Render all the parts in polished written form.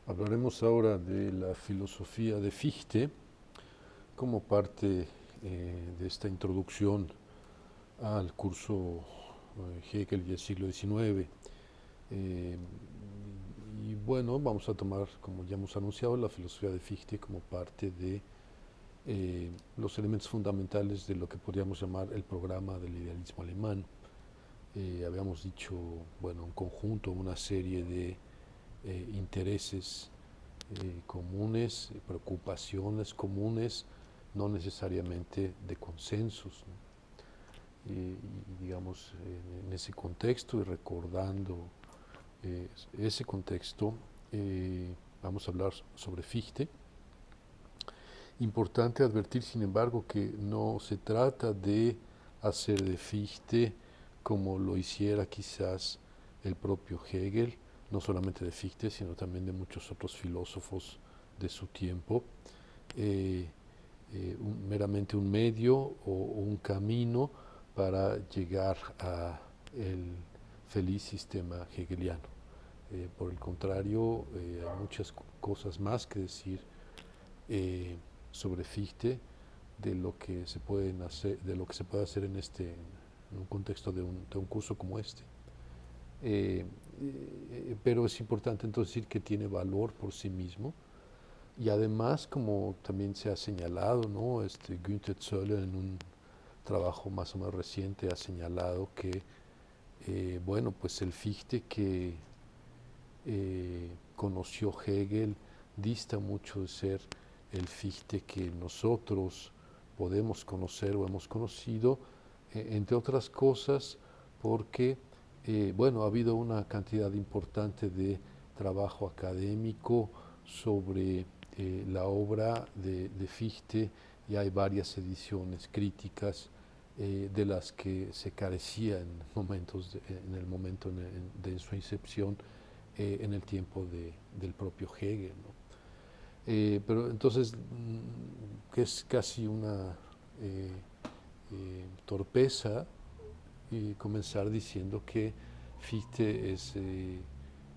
Hablaremos ahora de la filosofía de Fichte como parte de esta introducción al curso Hegel y el siglo XIX. Eh, y bueno, vamos a tomar, como ya hemos anunciado, la filosofía de Fichte como parte de los elementos fundamentales de lo que podríamos llamar el programa del idealismo alemán. Habíamos dicho, bueno, un conjunto, una serie de intereses comunes, preocupaciones comunes, no necesariamente de consensos, ¿no? Y digamos, en ese contexto y recordando ese contexto, vamos a hablar sobre Fichte. Importante advertir, sin embargo, que no se trata de hacer de Fichte como lo hiciera quizás el propio Hegel, no solamente de Fichte, sino también de muchos otros filósofos de su tiempo, eh, meramente un medio o un camino para llegar a el feliz sistema hegeliano. Por el contrario, hay muchas cosas más que decir eh, sobre Fichte de lo que se pueden hacer, de lo que se puede hacer en un contexto de un curso como este. Eh, pero es importante entonces decir que tiene valor por sí mismo y además, como también se ha señalado, ¿no? Günther Zöller en un trabajo más o menos reciente ha señalado que, bueno, pues el Fichte que conoció Hegel dista mucho de ser el Fichte que nosotros podemos conocer o hemos conocido, entre otras cosas porque, bueno, ha habido una cantidad importante de trabajo académico sobre la obra de Fichte y hay varias ediciones críticas de las que se carecía en, momentos en el momento de su incepción en el tiempo del propio Hegel, ¿no? Pero entonces, que es casi una torpeza comenzar diciendo que Fichte es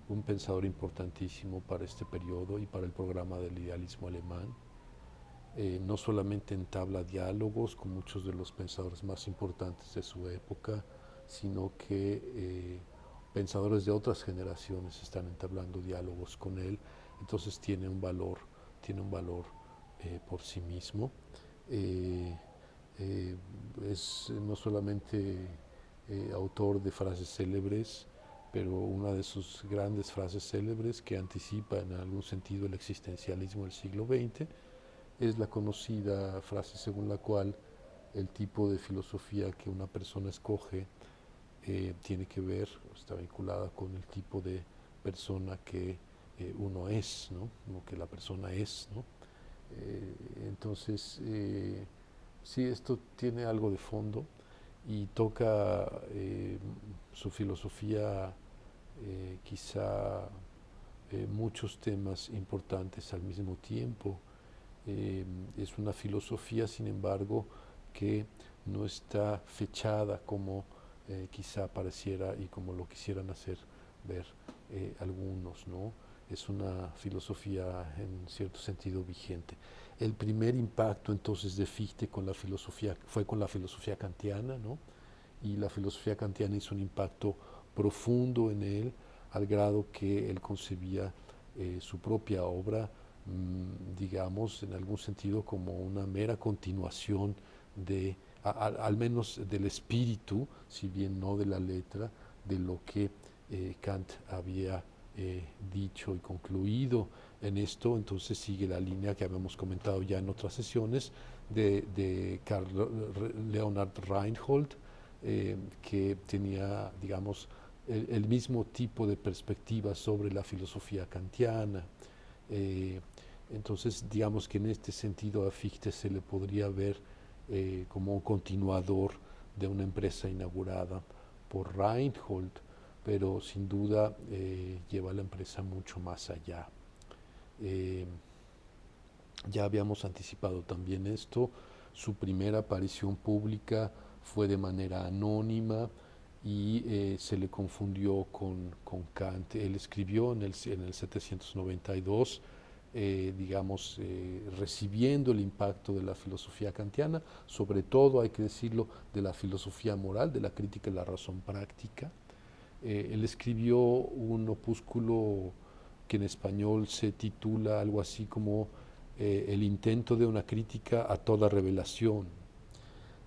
un pensador importantísimo para este periodo y para el programa del idealismo alemán. No solamente entabla diálogos con muchos de los pensadores más importantes de su época, sino que pensadores de otras generaciones están entablando diálogos con él, entonces tiene un valor por sí mismo. Eh, eh, es no solamente autor de frases célebres, pero una de sus grandes frases célebres que anticipa en algún sentido el existencialismo del siglo XX es la conocida frase según la cual el tipo de filosofía que una persona escoge tiene que ver, está vinculada con el tipo de persona que uno es, ¿no? Lo que la persona es, ¿no? Entonces, sí, esto tiene algo de fondo y toca su filosofía quizá muchos temas importantes al mismo tiempo. Es una filosofía, sin embargo, que no está fechada como quizá pareciera y como lo quisieran hacer ver algunos, ¿no? Es una filosofía en cierto sentido vigente. El primer impacto entonces de Fichte con la filosofía fue con la filosofía kantiana, ¿no? Y la filosofía kantiana hizo un impacto profundo en él, al grado que él concebía su propia obra, digamos, en algún sentido como una mera continuación de, al menos del espíritu, si bien no de la letra, de lo que Kant había dicho y concluido en esto. Entonces sigue la línea que habíamos comentado ya en otras sesiones de Karl Leonhard Reinhold, que tenía, digamos, el mismo tipo de perspectiva sobre la filosofía kantiana. Eh, entonces, digamos que en este sentido a Fichte se le podría ver como un continuador de una empresa inaugurada por Reinhold, pero sin duda lleva la empresa mucho más allá. Eh, ya habíamos anticipado también esto, su primera aparición pública fue de manera anónima y se le confundió con Kant. Él escribió en el 792, digamos, recibiendo el impacto de la filosofía kantiana, sobre todo, hay que decirlo, de la filosofía moral, de la crítica de la razón práctica. Él escribió un opúsculo que en español se titula algo así como El intento de una crítica a toda revelación.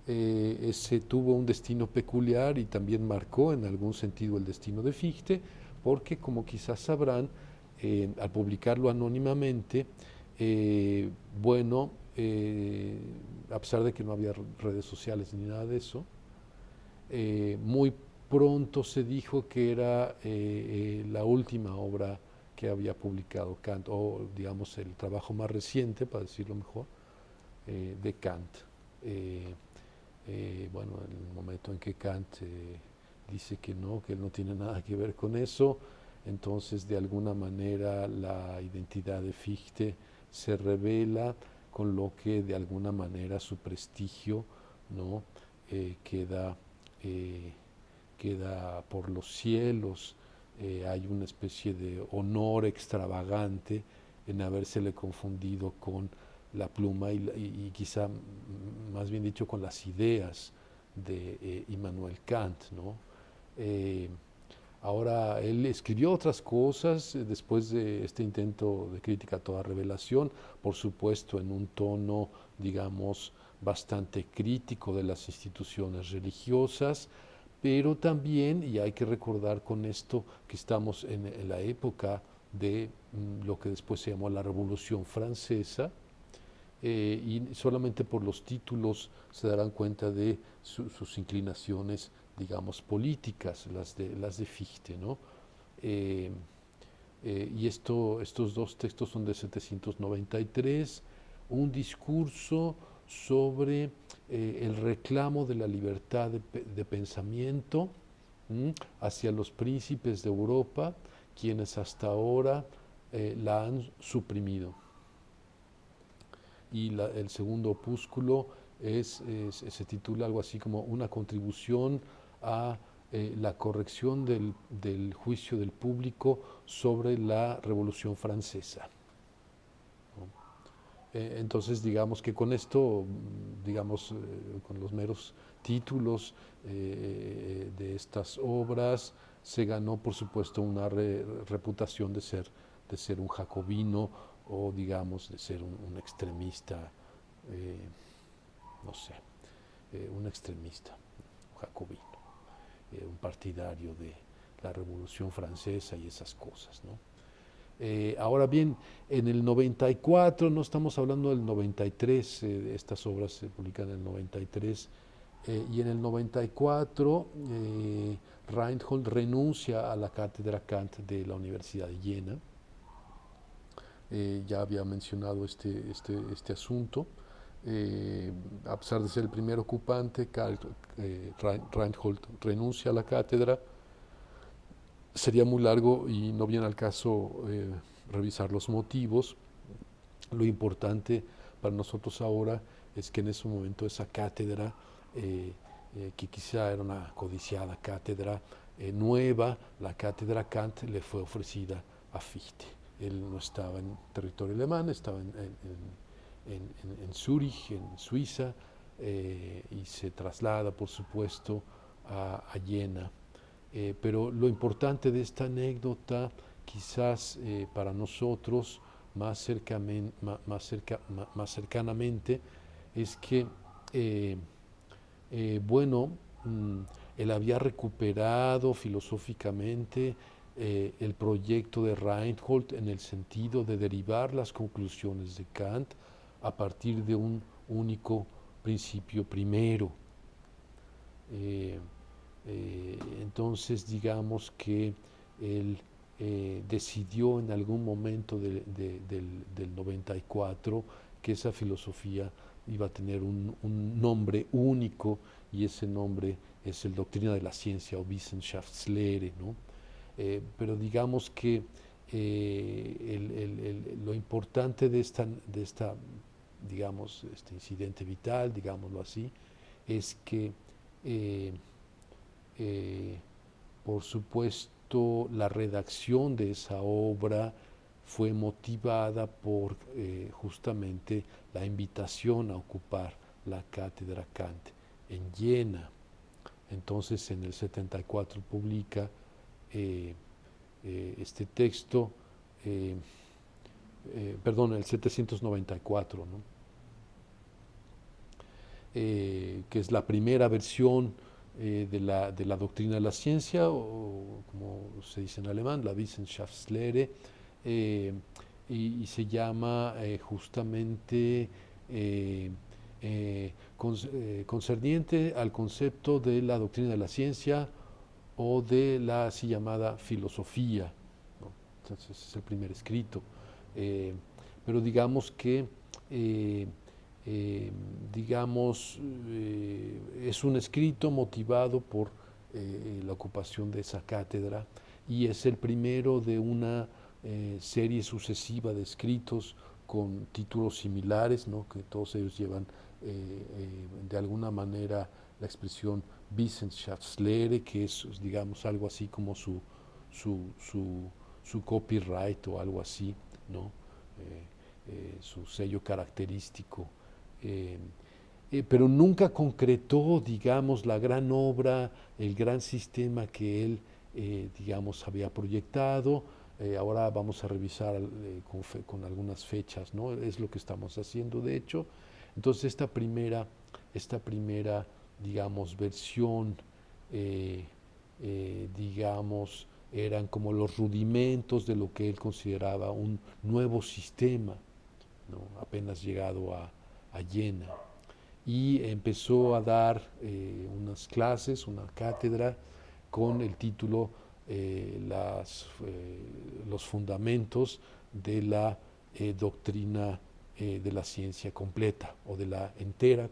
Ese tuvo un destino peculiar y también marcó en algún sentido el destino de Fichte, porque como quizás sabrán, al publicarlo anónimamente, eh, bueno, a pesar de que no había redes sociales ni nada de eso, muy pronto se dijo que era la última obra que había publicado Kant, o digamos el trabajo más reciente, para decirlo mejor, de Kant. Eh, bueno, en el momento en que Kant dice que él no tiene nada que ver con eso, entonces de alguna manera la identidad de Fichte se revela, con lo que de alguna manera su prestigio, ¿no? queda, eh, queda por los cielos. Hay una especie de honor extravagante en habérsele confundido con la pluma y quizá más bien dicho con las ideas de Immanuel Kant, ¿no? Eh, Ahora, él escribió otras cosas después de este intento de crítica a toda revelación, por supuesto en un tono, digamos, bastante crítico de las instituciones religiosas, pero también, y hay que recordar con esto que estamos en la época de lo que después se llamó la Revolución Francesa, y solamente por los títulos se darán cuenta de sus inclinaciones, digamos, políticas, las de Fichte, ¿no? Eh, y estos dos textos son de 793, un discurso sobre el reclamo de la libertad de pensamiento hacia los príncipes de Europa, quienes hasta ahora la han suprimido. Y el segundo opúsculo se titula algo así como Una contribución a la corrección del juicio del público sobre la Revolución Francesa. ¿No? Entonces, digamos que con esto, digamos, con los meros títulos de estas obras, se ganó, por supuesto, una reputación de ser un jacobino o, digamos, de ser un extremista, eh, no sé, un extremista, un jacobino, un partidario de la Revolución Francesa y esas cosas, ¿no? Ahora bien, en el 94, no estamos hablando del 93, estas obras se publican en el 93, y en el 94 Reinhold renuncia a la cátedra Kant de la Universidad de Jena. Ya había mencionado este asunto. A pesar de ser el primer ocupante, Reinhold renuncia a la cátedra. Sería muy largo y no viene al caso revisar los motivos. Lo importante para nosotros ahora es que en ese momento esa cátedra, que quizá era una codiciada cátedra nueva, la cátedra Kant le fue ofrecida a Fichte. Él no estaba en territorio alemán, estaba en Zúrich, en Suiza, y se traslada, por supuesto, a Jena. Pero lo importante de esta anécdota, quizás para nosotros más cercanamente, es que, eh, bueno, él había recuperado filosóficamente el proyecto de Reinhold en el sentido de derivar las conclusiones de Kant a partir de un único principio primero. Eh, entonces, digamos que él decidió en algún momento del 94 que esa filosofía iba a tener un nombre único, y ese nombre es el Doctrina de la Ciencia o Wissenschaftslehre, ¿no? Pero digamos que lo importante de esta, digamos, este incidente vital, digámoslo así, es que Eh, por supuesto, la redacción de esa obra fue motivada por justamente la invitación a ocupar la cátedra Kant en Jena. Entonces, en el 74 publica eh, este texto, eh, perdón, el 794, ¿no? Que es la primera versión de la doctrina de la ciencia, o como se dice en alemán, la Wissenschaftslehre, eh, y se llama justamente concerniente al concepto de la doctrina de la ciencia o de la así llamada filosofía, ¿no? Entonces es el primer escrito. Eh, pero digamos que eh, eh, digamos, es un escrito motivado por la ocupación de esa cátedra y es el primero de una serie sucesiva de escritos con títulos similares, ¿no? Que todos ellos llevan de alguna manera la expresión Wissenschaftslehre, que es, digamos, algo así como su, su, su copyright o algo así, ¿no? Su sello característico. Eh, pero nunca concretó, digamos, la gran obra, el gran sistema que él, digamos, había proyectado. Ahora vamos a revisar con algunas fechas, ¿no? Es lo que estamos haciendo, de hecho. Entonces, esta primera digamos, versión, digamos, eran como los rudimentos de lo que él consideraba un nuevo sistema, ¿no? Apenas llegado a Jena. Y empezó a dar unas clases, una cátedra con el título los fundamentos de la doctrina de la ciencia completa o de la entera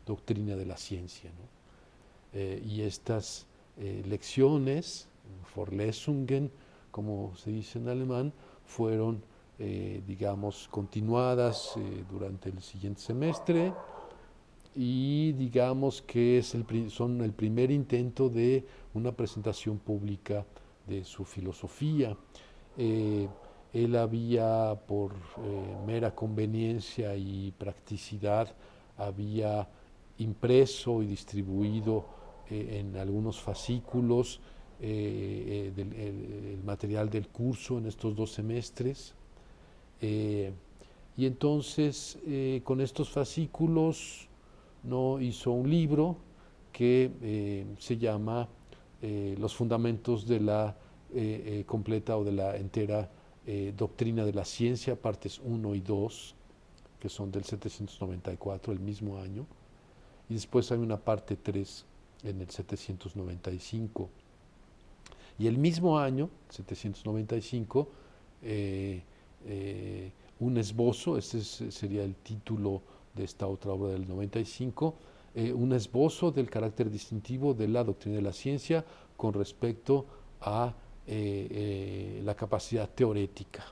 doctrina de la ciencia, ¿no? Y estas lecciones, Vorlesungen, como se dice en alemán, fueron, digamos, continuadas durante el siguiente semestre y digamos que son el primer intento de una presentación pública de su filosofía. Eh, Él había, por mera conveniencia y practicidad, había impreso y distribuido en algunos fascículos el material del curso en estos 2 semestres. Eh, y entonces con estos fascículos no hizo un libro que se llama Los fundamentos de la completa o de la entera doctrina de la ciencia, partes 1 y 2, que son del 794, el mismo año, y después hay una parte 3 en el 795. Y el mismo año, 795, un esbozo, sería el título de esta otra obra del 95, un esbozo del carácter distintivo de la doctrina de la ciencia con respecto a la capacidad teorética.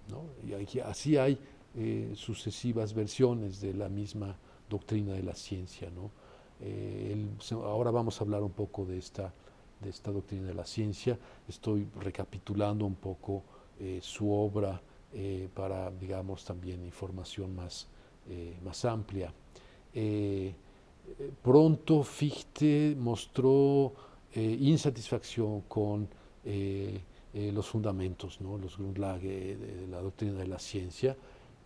¿No? Y así hay sucesivas versiones de la misma doctrina de la ciencia, ¿no? Ahora vamos a hablar un poco de esta doctrina de la ciencia. Estoy recapitulando un poco su obra para, digamos, también información más amplia. Pronto Fichte mostró insatisfacción con los fundamentos, ¿no? Los Grundlage de la doctrina de la ciencia.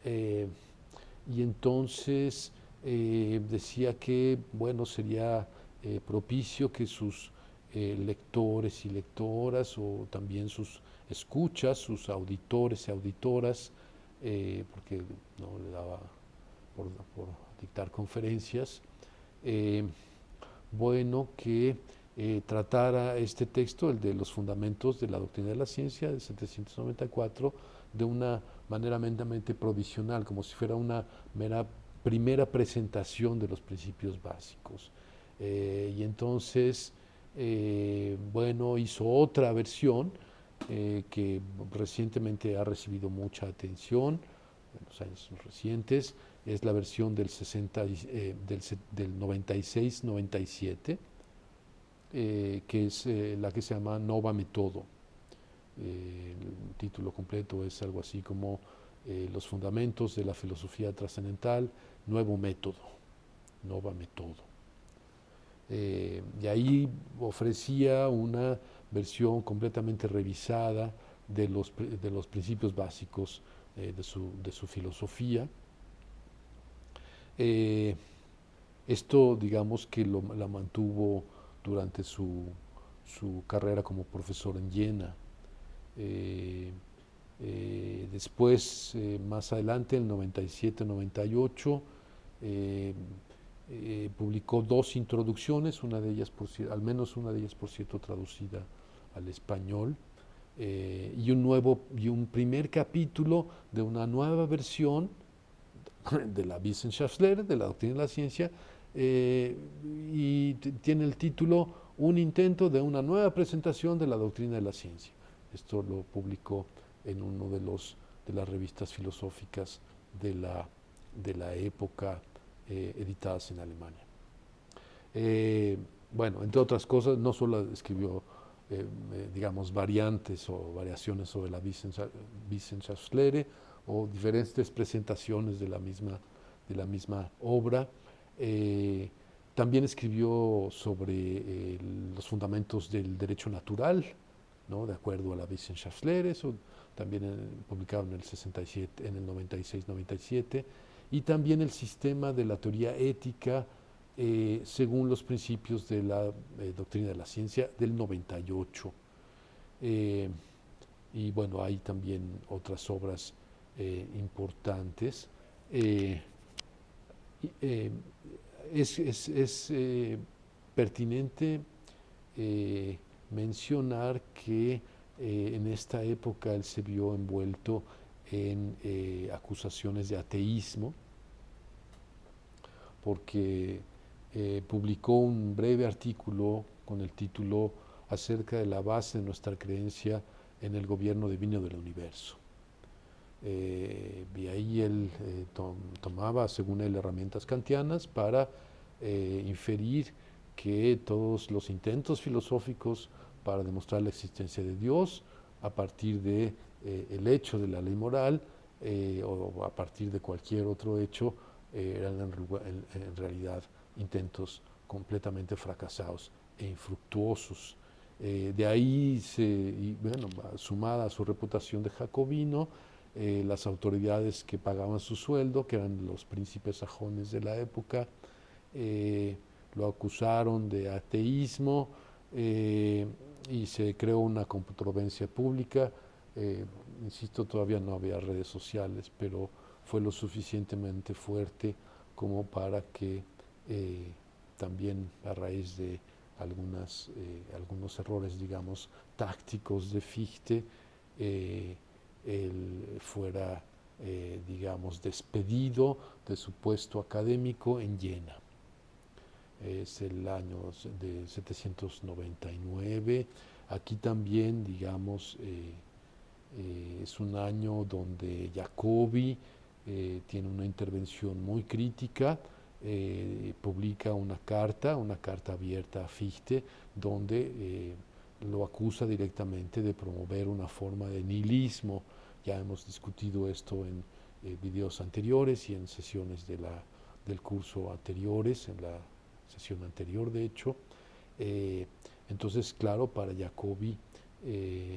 Y entonces decía que, bueno, sería propicio que sus lectores y lectoras o también sus escuchas, sus auditores y auditoras, porque no le daba por dictar conferencias, eh, bueno, que tratara este texto, el de los fundamentos de la doctrina de la ciencia, de 794, de una manera meramente provisional, como si fuera una mera primera presentación de los principios básicos. Y entonces, bueno, hizo otra versión que recientemente ha recibido mucha atención, en los años recientes, es la versión del, 60, del 96-97, que es la que se llama Nova Metodo. El título completo es algo así como Los fundamentos de la filosofía trascendental, nuevo método, Nova Metodo. Y ahí ofrecía una versión completamente revisada de los principios básicos de su filosofía. Esto, digamos, que la mantuvo durante su carrera como profesor en Jena. Después, más adelante, en el 97-98, publicó 2 introducciones, una de ellas, al menos una de ellas, por cierto, traducida al español, y un primer capítulo de una nueva versión de la Wissenschaftslehre, de la doctrina de la ciencia, y tiene el título Un intento de una nueva presentación de la doctrina de la ciencia. Esto lo publicó en uno de las revistas filosóficas de la época, editadas en Alemania. Bueno, entre otras cosas, no solo escribió, digamos, variantes o variaciones sobre la Wissenschaftslehre o diferentes presentaciones de la misma obra. También escribió sobre los fundamentos del derecho natural, ¿no? De acuerdo a la Wissenschaftslehre, eso también publicado en el 67, en el 96-97, y también el sistema de la teoría ética según los principios de la doctrina de la ciencia del 98. Y bueno, hay también otras obras importantes. Es pertinente mencionar que en esta época él se vio envuelto en acusaciones de ateísmo, porque publicó un breve artículo con el título acerca de la base de nuestra creencia en el gobierno divino del universo. Y ahí él tomaba, según él, herramientas kantianas para inferir que todos los intentos filosóficos para demostrar la existencia de Dios a partir de el hecho de la ley moral o a partir de cualquier otro hecho eran en realidad intentos completamente fracasados e infructuosos. De ahí, bueno, sumada a su reputación de jacobino, las autoridades que pagaban su sueldo, que eran los príncipes sajones de la época, lo acusaron de ateísmo y se creó una controversia pública. Insisto, todavía no había redes sociales, pero fue lo suficientemente fuerte como para que también a raíz de algunos errores, digamos, tácticos de Fichte, él fuera, digamos, despedido de su puesto académico en Jena. Es el año de 799. Aquí también, digamos, es un año donde Jacobi tiene una intervención muy crítica, publica una carta abierta a Fichte, donde lo acusa directamente de promover una forma de nihilismo. Ya hemos discutido esto en videos anteriores y en sesiones del curso anteriores, en la sesión anterior de hecho. Entonces, claro, para Jacobi,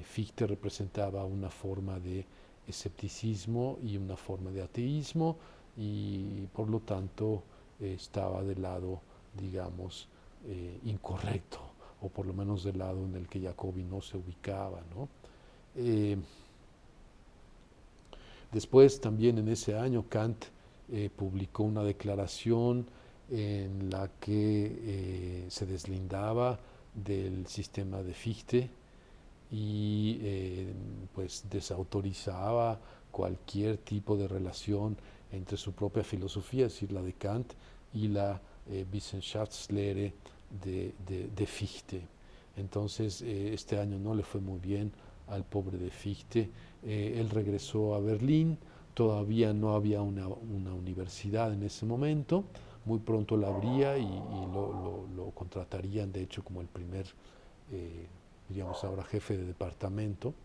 Fichte representaba una forma de escepticismo y una forma de ateísmo, y por lo tanto estaba del lado, digamos, incorrecto, o por lo menos del lado en el que Jacobi no se ubicaba, ¿no? Después, también en ese año, Kant publicó una declaración en la que se deslindaba del sistema de Fichte y pues desautorizaba cualquier tipo de relación entre su propia filosofía, es decir, la de Kant, y la Wissenschaftslehre de Fichte. Entonces, este año no le fue muy bien al pobre de Fichte. Él regresó a Berlín, todavía no había una universidad en ese momento, muy pronto la habría y lo contratarían, de hecho, como el primer, diríamos ahora, jefe de departamento.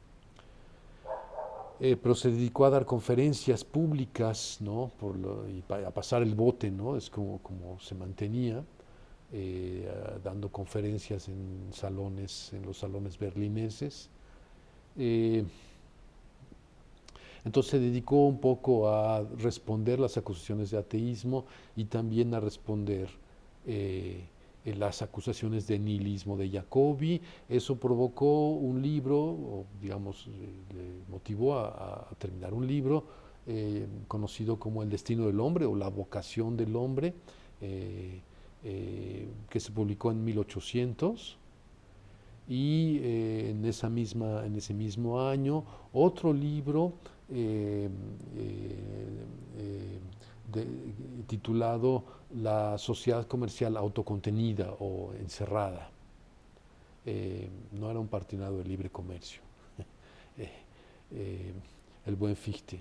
Pero se dedicó a dar conferencias públicas, ¿no? Y a pasar el bote, ¿no? Es como se mantenía, dando conferencias en salones, en los salones berlineses. Eh, entonces se dedicó un poco a responder las acusaciones de ateísmo y también a responder las acusaciones de nihilismo de Jacobi. Eso provocó un libro, o digamos, le motivó a terminar un libro conocido como El destino del hombre o La vocación del hombre, que se publicó en 1800. Y en ese mismo año, otro libro eh, eh, de- titulado La sociedad comercial autocontenida o encerrada. No era un partidario de libre comercio, eh, eh, el buen Fichte.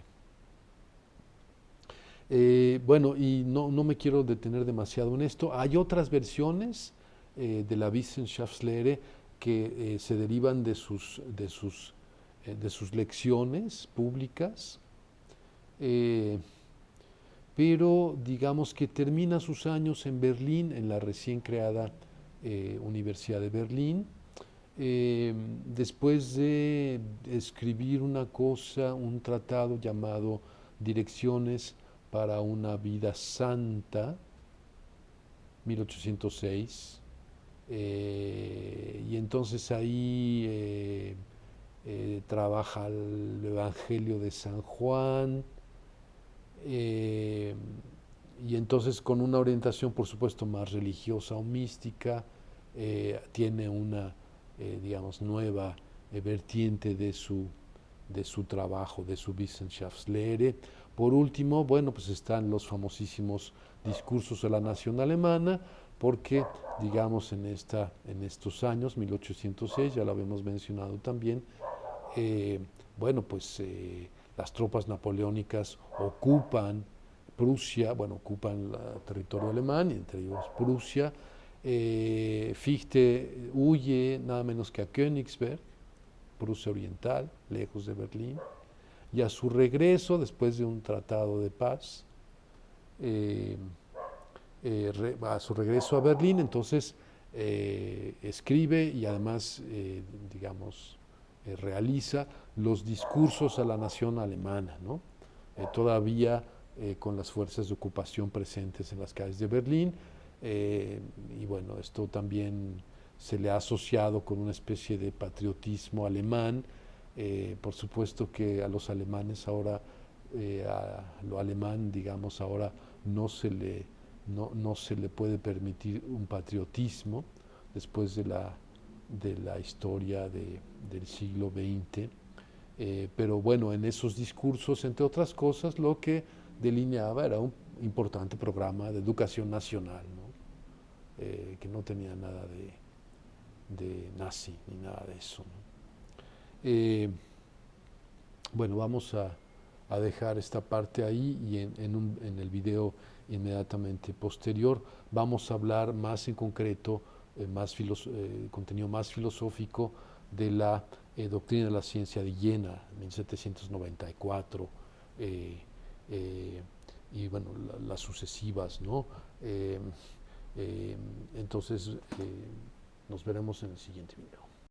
Bueno, y no me quiero detener demasiado en esto. Hay otras versiones de la Wissenschaftslehre que se derivan de sus lecciones públicas, eh, pero digamos que termina sus años en Berlín, en la recién creada Universidad de Berlín, después de escribir un tratado llamado Direcciones para una vida santa, 1806, y entonces ahí trabaja el Evangelio de San Juan, eh, y entonces con una orientación por supuesto más religiosa o mística, tiene una, digamos, nueva vertiente de su trabajo, de su Wissenschaftslehre. Por último, bueno, pues están los famosísimos discursos de la nación alemana, porque, digamos, en estos años, 1806, ya lo habíamos mencionado también, eh, bueno, pues las tropas napoleónicas ocupan Prusia, bueno, ocupan el territorio alemán, y entre ellos Prusia. Fichte huye nada menos que a Königsberg, Prusia Oriental, lejos de Berlín, y a su regreso, después de un tratado de paz, eh, a su regreso a Berlín, entonces escribe y además, digamos, realiza los discursos a la nación alemana, ¿no? Todavía con las fuerzas de ocupación presentes en las calles de Berlín, y bueno, esto también se le ha asociado con una especie de patriotismo alemán. Por supuesto que a los alemanes ahora, a lo alemán, digamos, ahora no se le puede permitir un patriotismo después de la historia del siglo XX. Pero bueno, en esos discursos, entre otras cosas, lo que delineaba era un importante programa de educación nacional, ¿no? Que no tenía nada de nazi ni nada de eso, ¿no? Bueno, vamos a dejar esta parte ahí y en el video inmediatamente posterior vamos a hablar más en concreto, contenido más filosófico de la doctrina de la ciencia de Jena, 1794, eh, eh, y bueno, las sucesivas, ¿no? Eh, entonces, nos veremos en el siguiente video.